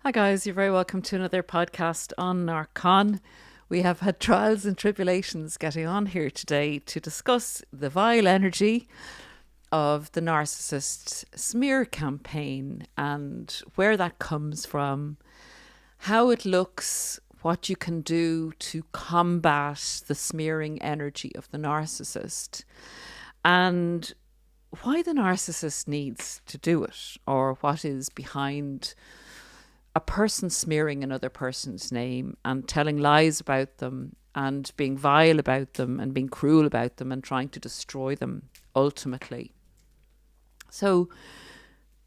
Hi guys, you're very welcome to another podcast on Narcon. We have had trials and tribulations getting on here today to discuss the vile energy of the narcissist smear campaign and where that comes from, how it looks, what you can do to combat the smearing energy of the narcissist, and why the narcissist needs to do it, or what is behind a person smearing another person's name and telling lies about them and being vile about them and being cruel about them and trying to destroy them ultimately. So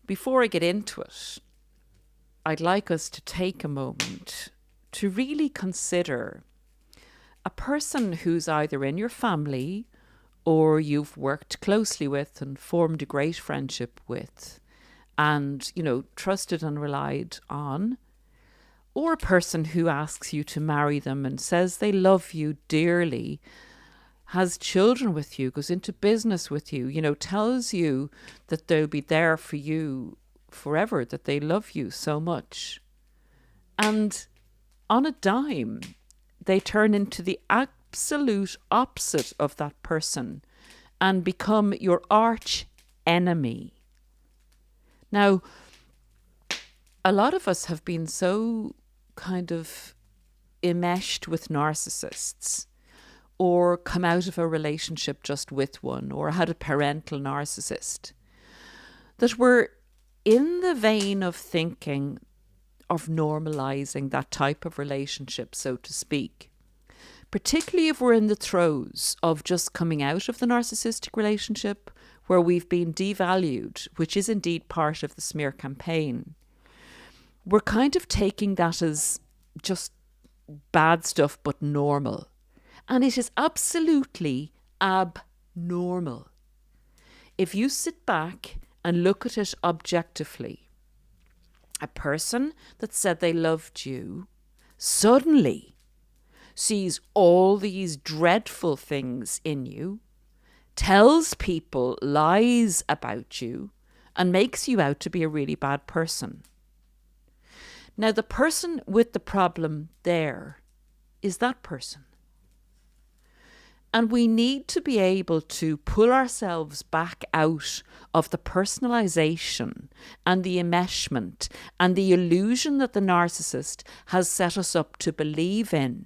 before I get into it, I'd like us to take a moment to really consider a person who's either in your family or you've worked closely with and formed a great friendship with and, trusted and relied on, or a person who asks you to marry them and says they love you dearly, has children with you, goes into business with you, tells you that they'll be there for you forever, that they love you so much. And on a dime, they turn into the absolute opposite of that person and become your arch enemy. Now, a lot of us have been so kind of enmeshed with narcissists, or come out of a relationship just with one, or had a parental narcissist, that we're in the vein of thinking of normalizing that type of relationship, so to speak. Particularly if we're in the throes of just coming out of the narcissistic relationship, where we've been devalued, which is indeed part of the smear campaign. We're kind of taking that as just bad stuff, but normal. And it is absolutely abnormal. If you sit back and look at it objectively, a person that said they loved you suddenly sees all these dreadful things in you, tells people lies about you, and makes you out to be a really bad person. Now, the person with the problem there is that person. And we need to be able to pull ourselves back out of the personalization and the enmeshment and the illusion that the narcissist has set us up to believe in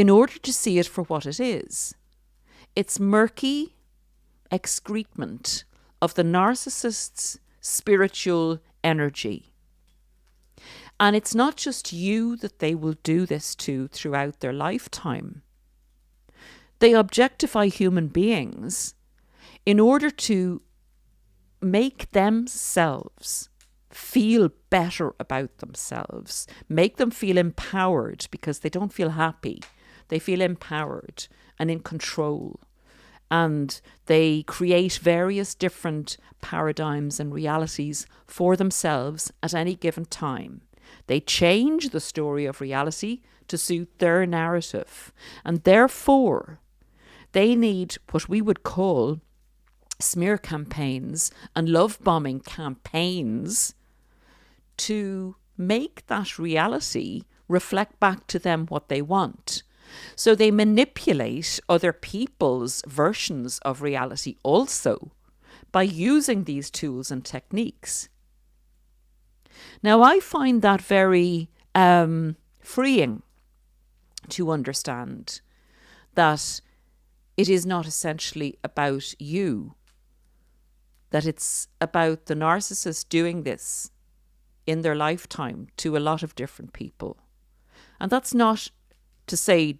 order to see it for what it is. It's murky excrement of the narcissist's spiritual energy. And it's not just you that they will do this to throughout their lifetime. They objectify human beings in order to make themselves feel better about themselves, make them feel empowered because they don't feel happy. They feel empowered and in control. And they create various different paradigms and realities for themselves at any given time. They change the story of reality to suit their narrative. And therefore, they need what we would call smear campaigns and love bombing campaigns to make that reality reflect back to them what they want. So they manipulate other people's versions of reality also by using these tools and techniques. Now, I find that very freeing to understand that it is not essentially about you, that it's about the narcissist doing this in their lifetime to a lot of different people. And that's not to say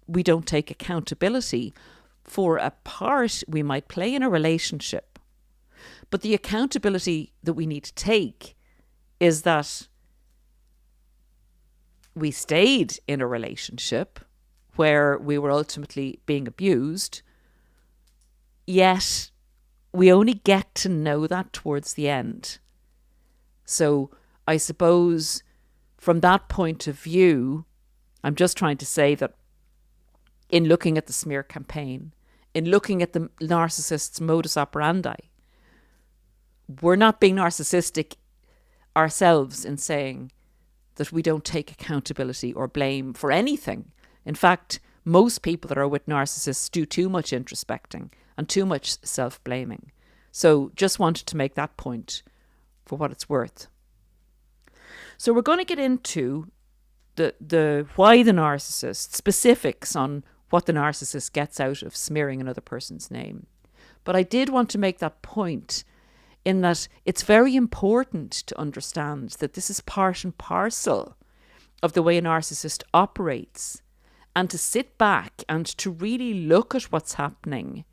we don't take accountability for a part we might play in a relationship. But the accountability that we need to take is that we stayed in a relationship where we were ultimately being abused, yet we only get to know that towards the end. So I suppose from that point of view, I'm just trying to say that in looking at the smear campaign, in looking at the narcissist's modus operandi, we're not being narcissistic ourselves in saying that we don't take accountability or blame for anything. In fact, most people that are with narcissists do too much introspecting and too much self-blaming. So just wanted to make that point for what it's worth. So we're going to get into the why the narcissist, specifics on what the narcissist gets out of smearing another person's name. But I did want to make that point in that it's very important to understand that this is part and parcel of the way a narcissist operates, and to sit back and to really look at what's happening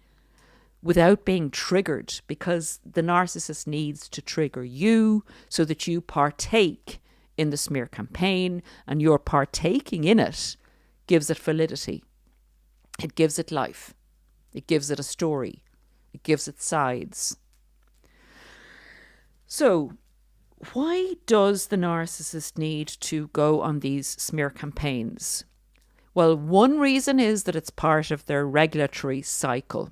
without being triggered, because the narcissist needs to trigger you so that you partake in the smear campaign, and your partaking in it gives it validity. It gives it life. It gives it a story. It gives it sides. So, why does the narcissist need to go on these smear campaigns? Well, one reason is that it's part of their regulatory cycle.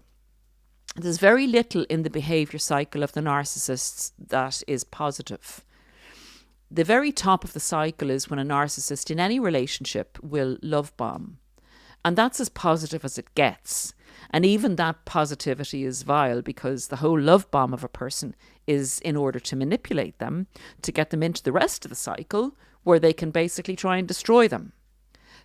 There's very little in the behaviour cycle of the narcissists that is positive. The very top of the cycle is when a narcissist in any relationship will love bomb. And that's as positive as it gets. And even that positivity is vile, because the whole love bomb of a person is in order to manipulate them, to get them into the rest of the cycle where they can basically try and destroy them.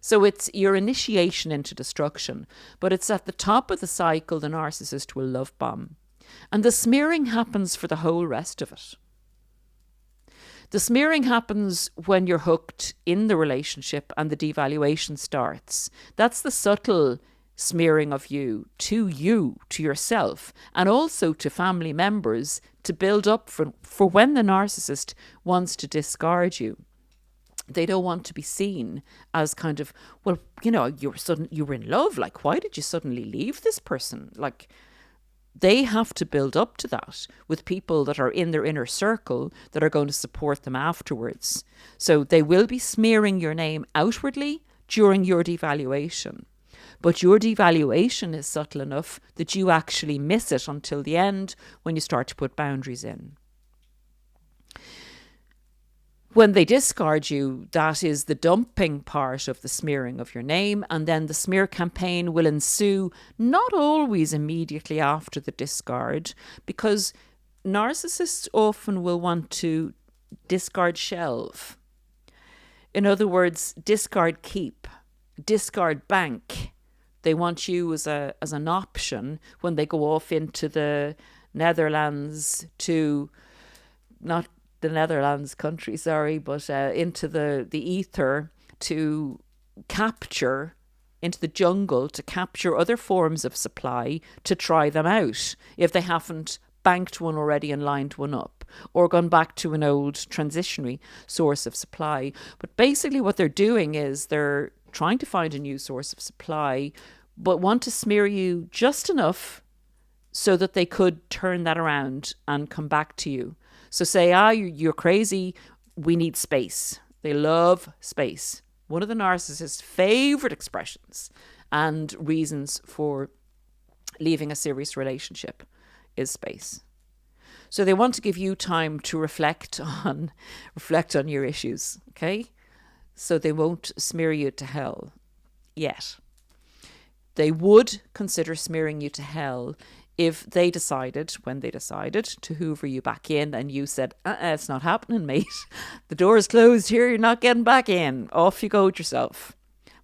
So it's your initiation into destruction, but it's at the top of the cycle the narcissist will love bomb. And the smearing happens for the whole rest of it. The smearing happens when you're hooked in the relationship and the devaluation starts. That's the subtle smearing of you, to yourself, and also to family members, to build up for when the narcissist wants to discard you. They don't want to be seen as kind of, well, you know, you were in love. Like, why did you suddenly leave this person? Like, they have to build up to that with people that are in their inner circle that are going to support them afterwards. So they will be smearing your name outwardly during your devaluation. But your devaluation is subtle enough that you actually miss it until the end, when you start to put boundaries in. When they discard you, that is the dumping part of the smearing of your name, and then the smear campaign will ensue, not always immediately after the discard, because narcissists often will want to discard shelve. In other words, discard keep, discard bank. They want you as an option when they go off into the Netherlands to, not the Netherlands country, but into the ether to capture, into the jungle to capture other forms of supply, to try them out if they haven't banked one already and lined one up, or gone back to an old transitionary source of supply. But basically what they're doing is they're trying to find a new source of supply, but want to smear you just enough so that they could turn that around and come back to you. So say, you're crazy, we need space. They love space. One of the narcissist's favourite expressions and reasons for leaving a serious relationship is space. So they want to give you time to reflect on your issues, okay? So they won't smear you to hell yet. They would consider smearing you to hell if they decided, when they decided, to hoover you back in, and you said, it's not happening, mate. The door is closed here, you're not getting back in. Off you go with yourself.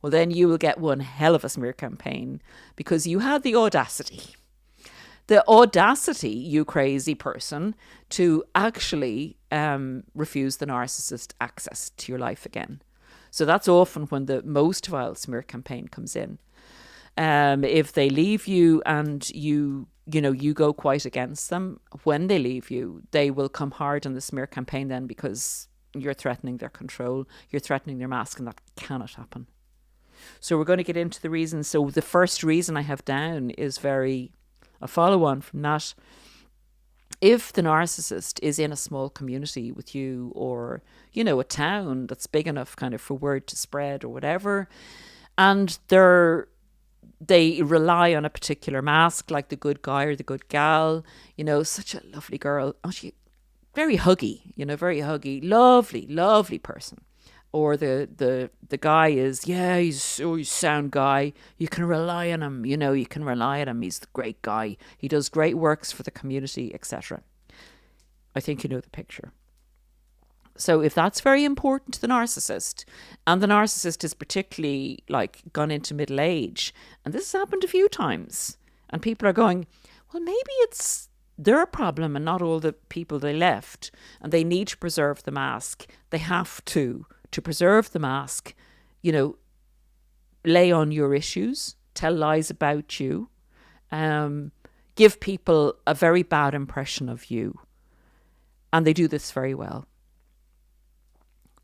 Well, then you will get one hell of a smear campaign, because you had the audacity. The audacity, you crazy person, to actually refuse the narcissist access to your life again. So that's often when the most vile smear campaign comes in. If they leave you and you go quite against them, when they leave you, they will come hard on the smear campaign then, because you're threatening their control, you're threatening their mask, and that cannot happen. So we're going to get into the reasons. So the first reason I have down is a follow-on from that. If the narcissist is in a small community with you, or, a town that's big enough kind of for word to spread or whatever, and they rely on a particular mask, like the good guy or the good gal, such a lovely girl. Oh, she very huggy, very huggy, lovely, lovely person. Or the guy is, he's sound guy. You can rely on him, you can rely on him. He's the great guy. He does great works for the community, etc. I think you know the picture. So if that's very important to the narcissist, and the narcissist is particularly like gone into middle age, and this has happened a few times, and people are going, well, maybe it's their problem and not all the people they left, and they need to preserve the mask. They have to preserve the mask, lay on your issues, tell lies about you, give people a very bad impression of you. And they do this very well.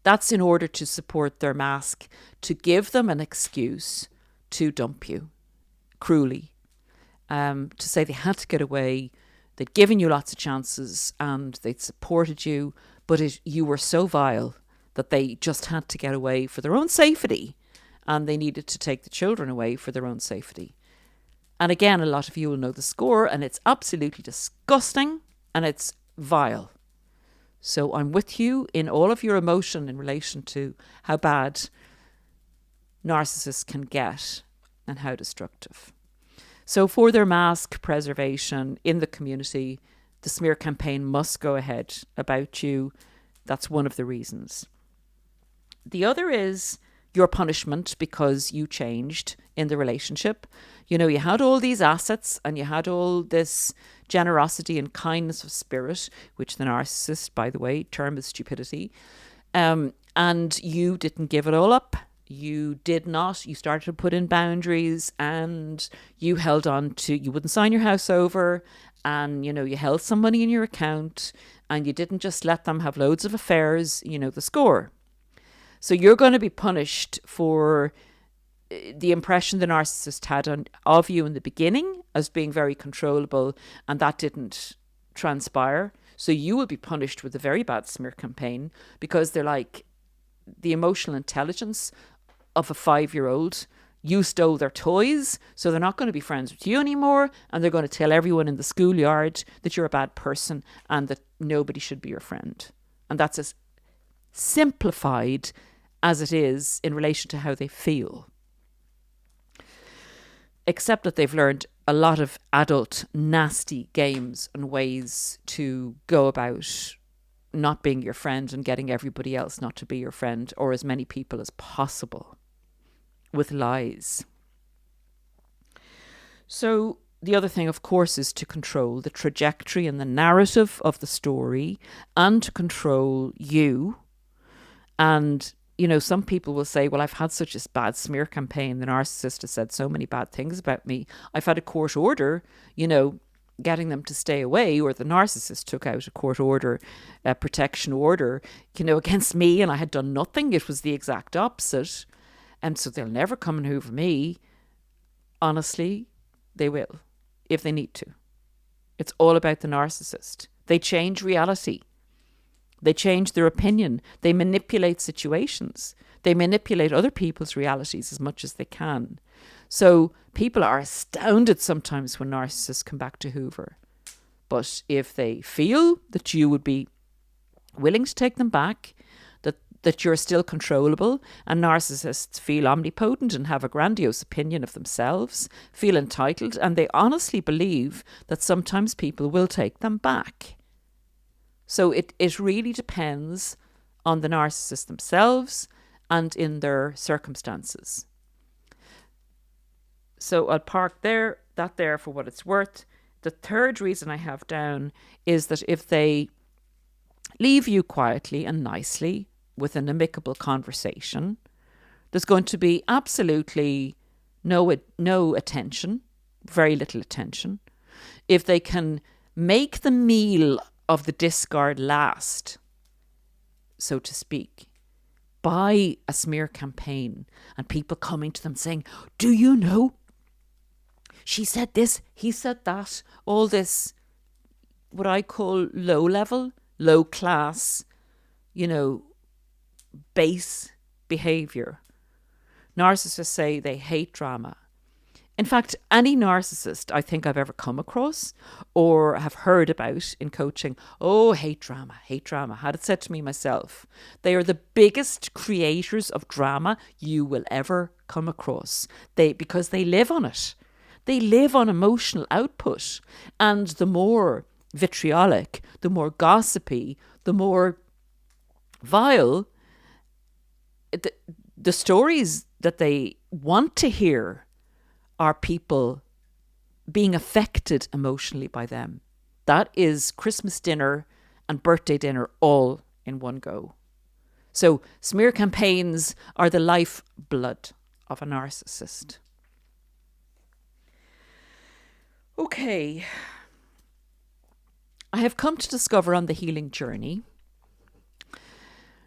That's in order to support their mask, to give them an excuse to dump you cruelly, to say they had to get away, they'd given you lots of chances and they'd supported you, but you were so vile that they just had to get away for their own safety, and they needed to take the children away for their own safety. And again, a lot of you will know the score, and it's absolutely disgusting and it's vile. So I'm with you in all of your emotion in relation to how bad narcissists can get and how destructive. So for their mask preservation in the community, the smear campaign must go ahead about you. That's one of the reasons. The other is your punishment because you changed in the relationship. You had all these assets and you had all this generosity and kindness of spirit, which the narcissist, by the way, term is stupidity. And you didn't give it all up. You did not. You started to put in boundaries, and you held on to, you wouldn't sign your house over, and, you held some money in your account, and you didn't just let them have loads of affairs, the score. So you're going to be punished for the impression the narcissist had of you in the beginning as being very controllable, and that didn't transpire. So you will be punished with a very bad smear campaign, because they're like the emotional intelligence of a 5-year-old. You stole their toys, so they're not going to be friends with you anymore, and they're going to tell everyone in the schoolyard that you're a bad person and that nobody should be your friend. And that's as simplified as it is in relation to how they feel. Except that they've learned a lot of adult nasty games and ways to go about not being your friend and getting everybody else not to be your friend, or as many people as possible, with lies. So the other thing, of course, is to control the trajectory and the narrative of the story, and to control you. And some people will say, well, I've had such a bad smear campaign. The narcissist has said so many bad things about me. I've had a court order, getting them to stay away, or the narcissist took out a court order, a protection order, against me, and I had done nothing. It was the exact opposite. And so they'll never come and hoover me. Honestly, they will, if they need to. It's all about the narcissist. They change reality. They change their opinion. They manipulate situations. They manipulate other people's realities as much as they can. So people are astounded sometimes when narcissists come back to hoover. But if they feel that you would be willing to take them back, that you're still controllable, and narcissists feel omnipotent and have a grandiose opinion of themselves, feel entitled, and they honestly believe that sometimes people will take them back. So it really depends on the narcissist themselves and in their circumstances. So I'll park that there for what it's worth. The third reason I have down is that if they leave you quietly and nicely with an amicable conversation, there's going to be absolutely no attention, very little attention. If they can make the meal of the discard last, so to speak, by a smear campaign and people coming to them saying, do you know, she said this, he said that, all this, what I call low level, low class, base behaviour. Narcissists say they hate drama. In fact, any narcissist I think I've ever come across or have heard about in coaching, oh, hate drama, had it said to me myself. They are the biggest creators of drama you will ever come across. Because they live on it. They live on emotional output. And the more vitriolic, the more gossipy, the more vile, the stories that they want to hear are people being affected emotionally by them. That is Christmas dinner and birthday dinner all in one go. So smear campaigns are the lifeblood of a narcissist. Okay. I have come to discover on the healing journey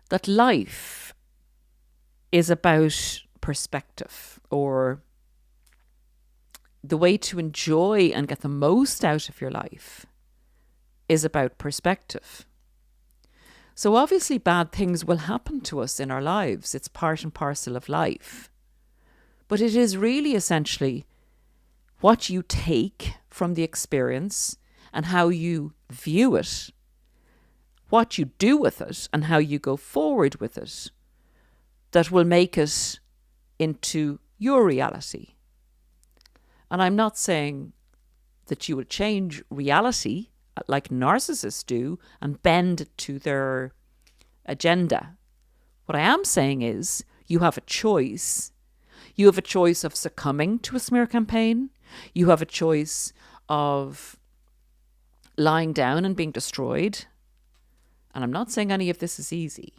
that life is about perspective, or the way to enjoy and get the most out of your life is about perspective. So obviously bad things will happen to us in our lives. It's part and parcel of life. But it is really essentially what you take from the experience and how you view it, what you do with it and how you go forward with it, that will make it into your reality. And I'm not saying that you will change reality like narcissists do and bend it to their agenda. What I am saying is you have a choice. You have a choice of succumbing to a smear campaign. You have a choice of lying down and being destroyed. And I'm not saying any of this is easy.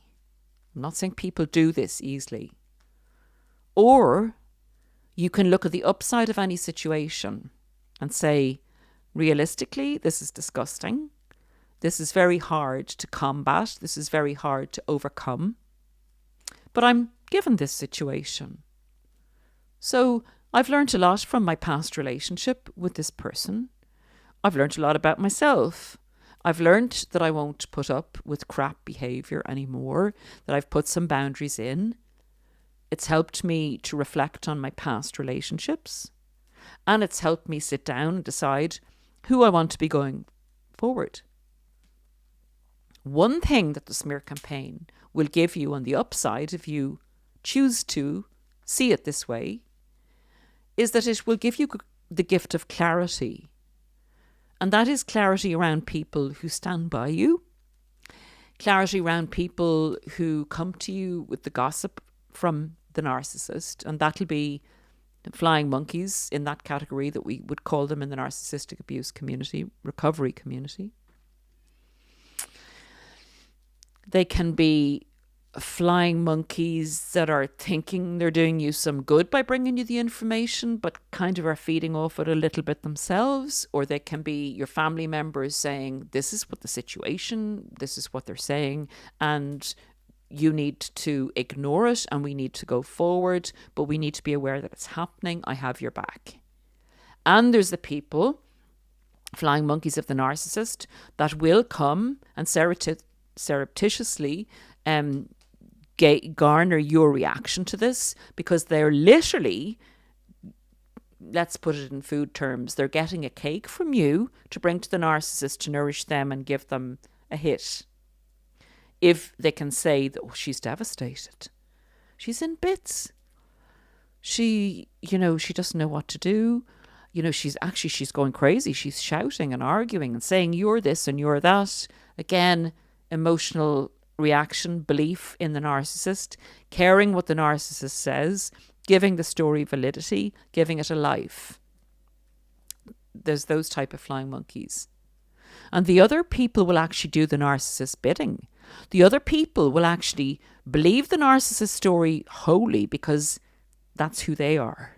I'm not saying people do this easily. Or you can look at the upside of any situation and say, realistically, this is disgusting. This is very hard to combat. This is very hard to overcome. But I'm given this situation. So I've learned a lot from my past relationship with this person. I've learned a lot about myself. I've learned that I won't put up with crap behaviour anymore, that I've put some boundaries in. It's helped me to reflect on my past relationships, and it's helped me sit down and decide who I want to be going forward. One thing that the smear campaign will give you on the upside, if you choose to see it this way, is that it will give you the gift of clarity. And that is clarity around people who stand by you, clarity around people who come to you with the gossip from the narcissist, and that'll be flying monkeys in that category that we would call them in the narcissistic abuse community, recovery community. They can be flying monkeys that are thinking they're doing you some good by bringing you the information, but kind of are feeding off it a little bit themselves. Or they can be your family members saying, this is what the situation, this is what they're saying, and you need to ignore it and we need to go forward, but we need to be aware that it's happening. I have your back. And there's the people, flying monkeys of the narcissist, that will come and surreptitiously garner your reaction to this, because they're literally, let's put it in food terms, they're getting a cake from you to bring to the narcissist to nourish them and give them a hit. If they can say that, oh, she's devastated, she's in bits, she doesn't know what to do, she's going crazy, she's shouting and arguing and saying you're this and you're that. Again, emotional reaction, belief in the narcissist, caring what the narcissist says, giving the story validity, giving it a life. There's those type of flying monkeys. And the other people will actually do the narcissist's bidding. The other people will actually believe the narcissist story wholly because that's who they are.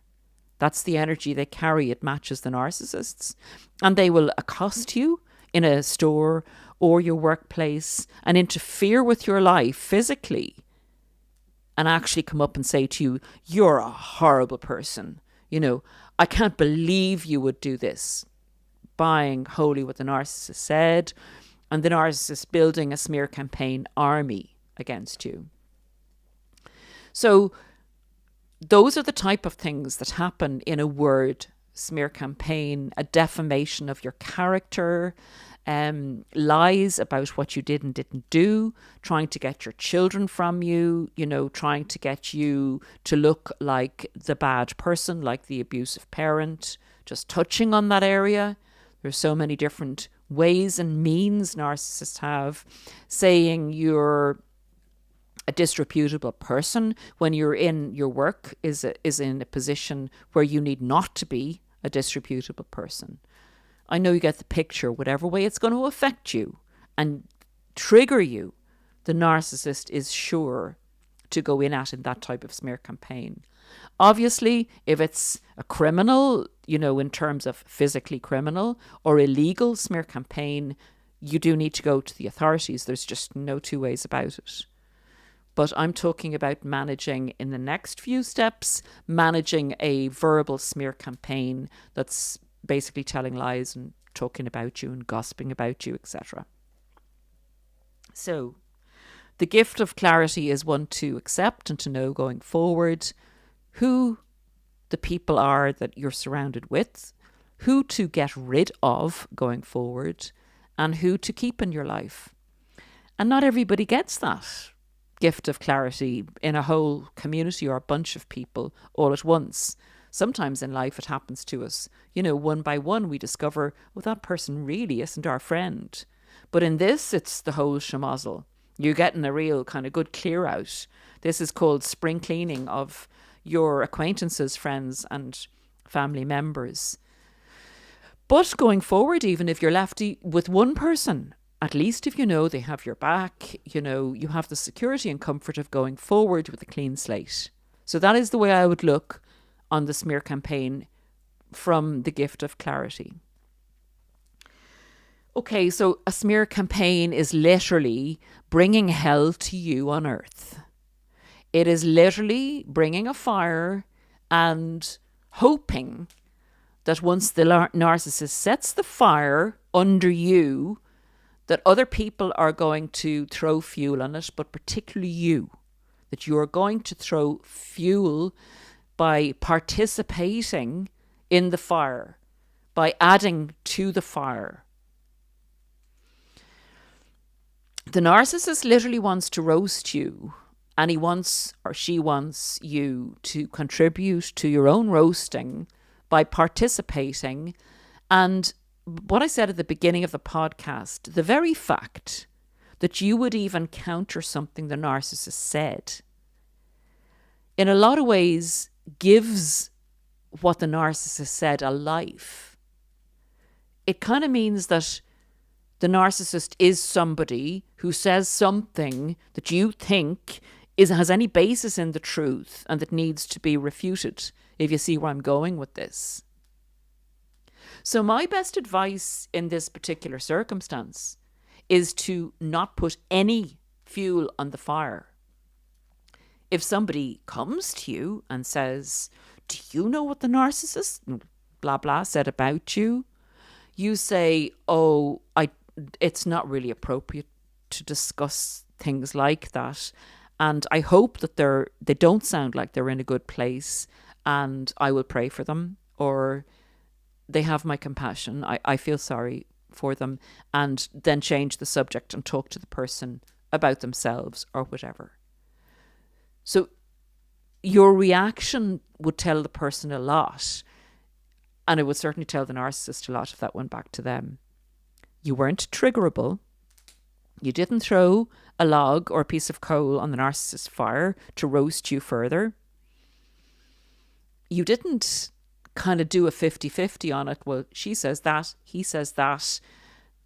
That's the energy they carry. It matches the narcissists. And they will accost you in a store or your workplace and interfere with your life physically and actually come up and say to you, you're a horrible person. I can't believe you would do this. Buying wholly what the narcissist said, and the narcissist building a smear campaign army against you. So those are the type of things that happen in a word smear campaign a defamation of your character, lies about what you did and didn't do, trying to get your children from you, trying to get you to look like the bad person, like the abusive parent, just touching on that area. There's so many different ways and means narcissists have, saying you're a disreputable person when you're in your work is in a position where you need not to be a disreputable person. I know you get the picture. Whatever way it's going to affect you and trigger you, the narcissist is sure to go in that type of smear campaign. Obviously, if it's a criminal, in terms of physically criminal or illegal smear campaign, you do need to go to the authorities. There's just no two ways about it. But I'm talking about managing in the next few steps, managing a verbal smear campaign that's basically telling lies and talking about you and gossiping about you, etc. So the gift of clarity is one to accept and to know going forward who the people are that you're surrounded with, who to get rid of going forward, and who to keep in your life. And not everybody gets that gift of clarity in a whole community or a bunch of people all at once. Sometimes in life it happens to us. One by one we discover, that person really isn't our friend. But in this, it's the whole schmozzle. You're getting a real kind of good clear out. This is called spring cleaning of your acquaintances, friends and family members. But going forward, even if you're left with one person, at least if they have your back, you have the security and comfort of going forward with a clean slate. So that is the way I would look on the smear campaign from the gift of clarity. Okay, so a smear campaign is literally bringing hell to you on earth. It is literally bringing a fire and hoping that once the narcissist sets the fire under you, that other people are going to throw fuel on it, but particularly you, that you are going to throw fuel by participating in the fire, by adding to the fire. The narcissist literally wants to roast you, and he wants or she wants you to contribute to your own roasting by participating. And what I said at the beginning of the podcast, the very fact that you would even counter something the narcissist said, in a lot of ways gives what the narcissist said a life. It kind of means that the narcissist is somebody who says something that you think has any basis in the truth and that needs to be refuted, if you see where I'm going with this. So my best advice in this particular circumstance is to not put any fuel on the fire. If somebody comes to you and says, do you know what the narcissist blah blah said about you? You say, it's not really appropriate to discuss things like that. And I hope that they don't sound like they're in a good place, and I will pray for them, or they have my compassion. I feel sorry for them, and then change the subject and talk to the person about themselves or whatever. So your reaction would tell the person a lot, and it would certainly tell the narcissist a lot if that went back to them. You weren't triggerable. You didn't throw a log or a piece of coal on the narcissist's fire to roast you further. You didn't kind of do a 50-50 on it. Well, she says that, he says that.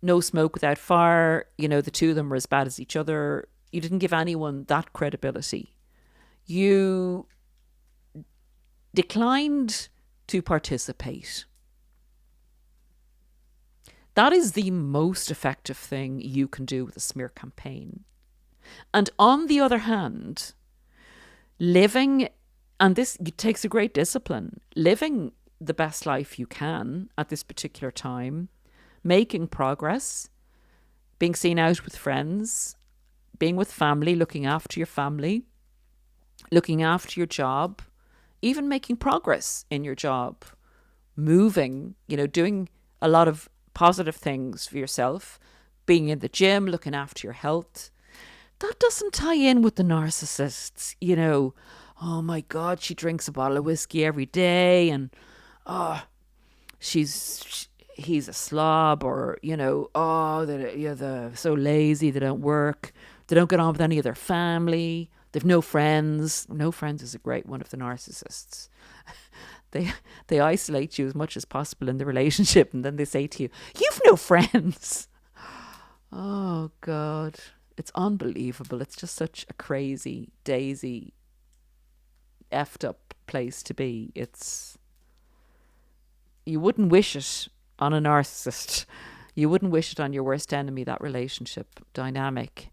No smoke without fire. The two of them were as bad as each other. You didn't give anyone that credibility. You declined to participate. That is the most effective thing you can do with a smear campaign. And on the other hand, living, and this takes a great discipline, living the best life you can at this particular time, making progress, being seen out with friends, being with family, looking after your family, looking after your job, even making progress in your job, moving, doing a lot of positive things for yourself, being in the gym, looking after your health. That doesn't tie in with the narcissists, Oh my God, she drinks a bottle of whiskey every day, and he's a slob, or they're so lazy, they don't work, they don't get on with any of their family, they've no friends. No friends is a great one of the narcissists. They isolate you as much as possible in the relationship, and then they say to you, "You've no friends." Oh God, it's unbelievable. It's just such a crazy, daisy, effed up place to be. You wouldn't wish it on a narcissist. You wouldn't wish it on your worst enemy, that relationship dynamic.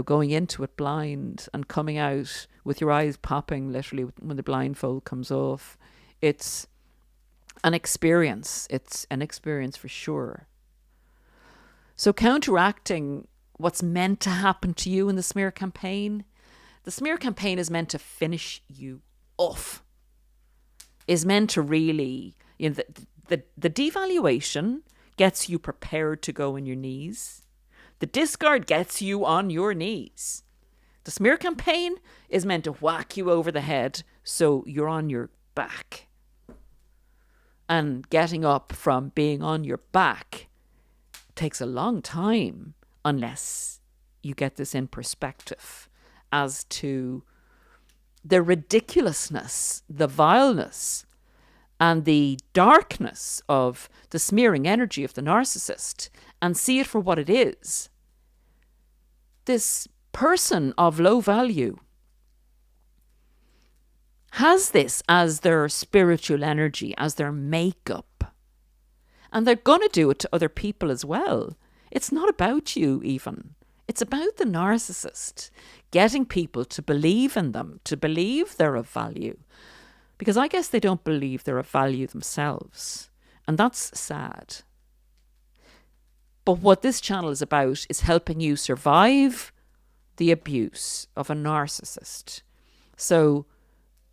Going into it blind and coming out with your eyes popping literally when the blindfold comes off. It's an experience. It's an experience for sure. So counteracting what's meant to happen to you in the smear campaign, the smear campaign is meant to finish you off. Is meant to really, the devaluation gets you prepared to go on your knees. The discard gets you on your knees. The smear campaign is meant to whack you over the head so you're on your back. And getting up from being on your back takes a long time unless you get this in perspective as to the ridiculousness, the vileness, and the darkness of the smearing energy of the narcissist, and see it for what it is. This person of low value has this as their spiritual energy, as their makeup. And they're going to do it to other people as well. It's not about you even. It's about the narcissist getting people to believe in them, to believe they're of value. Because I guess they don't believe they're of value themselves. And that's sad. But what this channel is about is helping you survive the abuse of a narcissist. So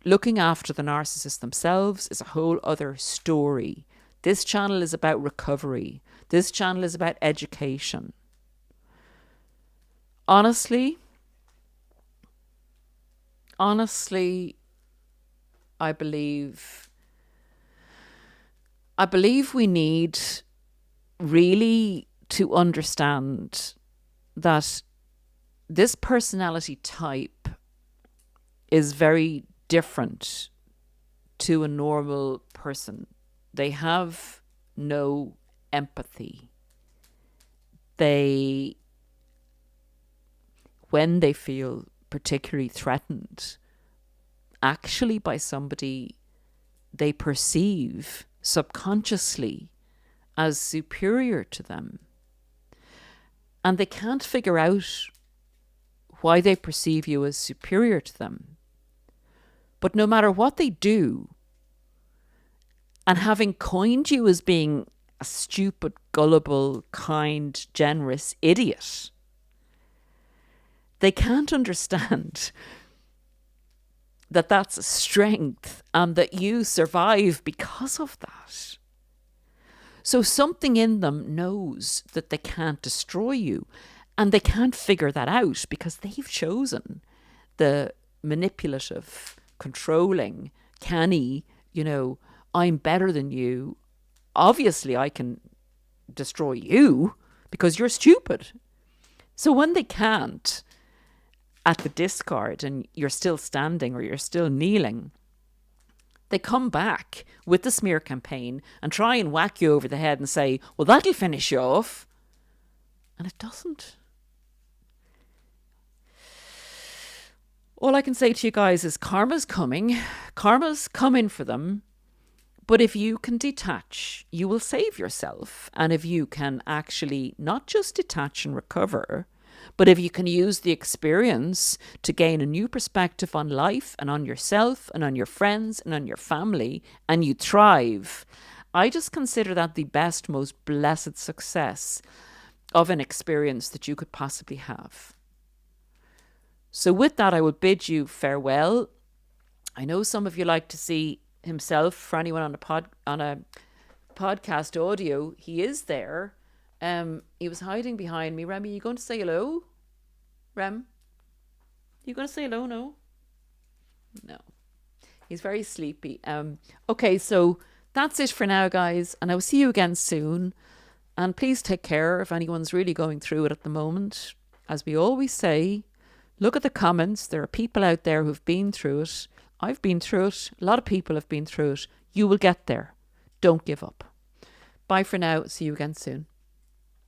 looking after the narcissist themselves is a whole other story. This channel is about recovery. This channel is about education. Honestly, I believe we need really to understand that this personality type is very different to a normal person. They have no empathy. When they feel particularly threatened, actually by somebody they perceive subconsciously as superior to them, and they can't figure out why they perceive you as superior to them. But no matter what they do, and having coined you as being a stupid, gullible, kind, generous idiot, they can't understand that that's a strength and that you survive because of that. So something in them knows that they can't destroy you, and they can't figure that out because they've chosen the manipulative, controlling, canny, I'm better than you. Obviously, I can destroy you because you're stupid. So when they can't, at the discard, and you're still standing or you're still kneeling, they come back with the smear campaign and try and whack you over the head and say, well, that'll finish you off. And it doesn't. All I can say to you guys is karma's coming. Karma's coming for them. But if you can detach, you will save yourself. And if you can actually not just detach and recover, but if you can use the experience to gain a new perspective on life and on yourself and on your friends and on your family, and you thrive, I just consider that the best, most blessed success of an experience that you could possibly have. So with that, I will bid you farewell. I know some of you like to see himself. For anyone on a podcast audio, he is there. He was hiding behind me. Rem, are you going to say hello? Rem, you going to say hello? No. He's very sleepy. Okay, so that's it for now, guys, and I will see you again soon. And please take care if anyone's really going through it at the moment. As we always say, look at the comments. There are people out there who've been through it. I've been through it. A lot of people have been through it. You will get there. Don't give up. Bye for now. See you again soon.